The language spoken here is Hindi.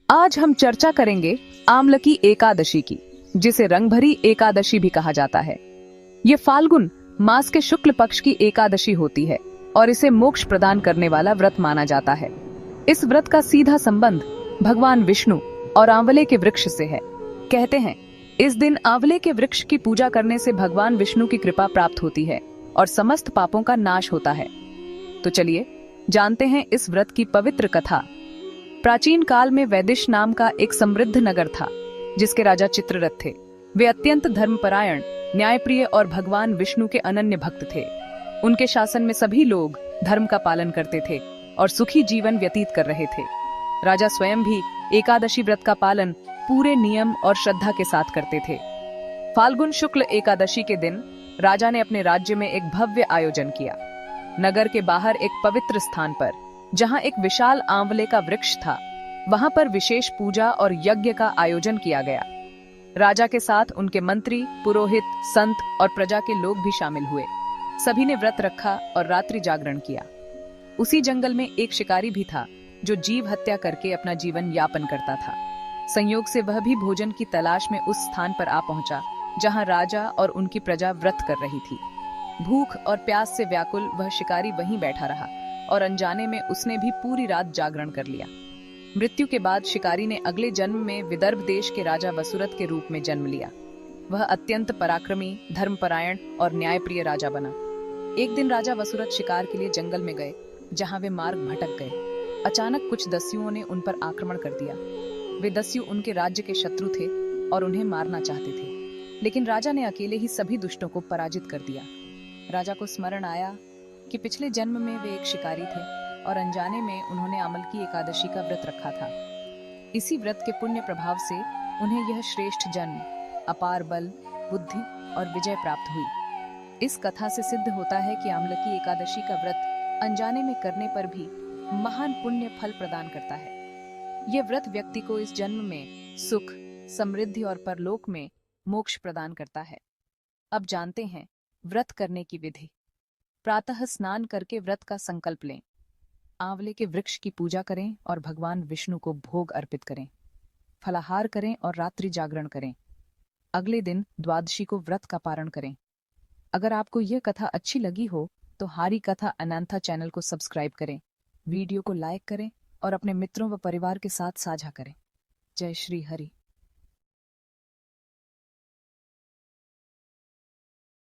आज हम चर्चा करेंगे आमलकी एकादशी की, जिसे रंगभरी एकादशी भी कहा जाता है। ये फाल्गुन मास के शुक्ल पक्ष की एकादशी होती है और इसे मोक्ष प्रदान करने वाला व्रत माना जाता है। इस व्रत का सीधा संबंध भगवान विष्णु और आंवले के वृक्ष से है। कहते हैं इस दिन आंवले के वृक्ष की पूजा करने से भगवान विष्णु की कृपा प्राप्त होती है और समस्त पापों का नाश होता है। तो चलिए जानते हैं इस व्रत की पवित्र कथा। प्राचीन काल में वैदिश नाम का एक समृद्ध नगर था, जिसके राजा चित्ररथ थे। वे अत्यंत धर्मपरायण, न्यायप्रिय और भगवान विष्णु के अनन्य भक्त थे। उनके शासन में सभी लोग धर्म का पालन करते थे और सुखी जीवन व्यतीत कर रहे थे। राजा स्वयं भी एकादशी व्रत का पालन पूरे नियम और श्रद्धा के साथ करते थे। फाल्गुन शुक्ल एकादशी के दिन राजा ने अपने राज्य में एक भव्य आयोजन किया। नगर के बाहर एक पवित्र स्थान पर, जहां एक विशाल आंवले का वृक्ष था, वहां पर विशेष पूजा और यज्ञ का आयोजन किया गया। राजा के साथ उनके मंत्री, पुरोहित, संत और प्रजा के लोग भी शामिल हुए। सभी ने व्रत रखा और रात्रि जागरण किया। उसी जंगल में एक शिकारी भी था, जो जीव हत्या करके अपना जीवन यापन करता था। संयोग से वह भी भोजन की तलाश में उस स्थान पर आ पहुंचा, जहां राजा और उनकी प्रजा व्रत कर रही थी। भूख और प्यास से व्याकुल वह शिकारी वहीं बैठा रहा और अनजाने में उसने भी पूरी रात जागरण कर लिया। मृत्यु के बाद शिकारी ने अगले जन्म में विदर्भ देश के राजा वसुरथ के रूप में जन्म लिया। वह अत्यंत पराक्रमी, धर्मपरायण और न्यायप्रिय राजा बना। एक दिन राजा वसुरथ शिकार के लिए जंगल में गए, जहां वे मार्ग भटक गए। अचानक कुछ दस्युओं ने उन पर आक्रमण कर दिया। वे दस्यु उनके राज्य के शत्रु थे और उन्हें मारना चाहते थे, लेकिन राजा ने अकेले ही सभी दुष्टों को पराजित कर दिया। राजा को स्मरण आया कि पिछले जन्म में वे एक शिकारी थे और अनजाने में उन्होंने आमलकी एकादशी का व्रत रखा था। इसी व्रत के पुण्य प्रभाव से उन्हें यह श्रेष्ठ जन्म, अपार बल, बुद्धि और विजय प्राप्त हुई। इस कथा से सिद्ध होता है कि आमलकी एकादशी का व्रत अनजाने में करने पर भी महान पुण्य फल प्रदान करता है। यह व्रत व्यक्ति को इस जन्म में सुख, समृद्धि और परलोक में मोक्ष प्रदान करता है। अब जानते हैं व्रत करने की विधि। प्रातः स्नान करके व्रत का संकल्प लें। आंवले के वृक्ष की पूजा करें और भगवान विष्णु को भोग अर्पित करें। फलाहार करें और रात्रि जागरण करें। अगले दिन द्वादशी को व्रत का पारण करें। अगर आपको यह कथा अच्छी लगी हो तो हरी कथा अनंथा चैनल को सब्सक्राइब करें, वीडियो को लाइक करें और अपने मित्रों व परिवार के साथ साझा करें। जय श्री हरि।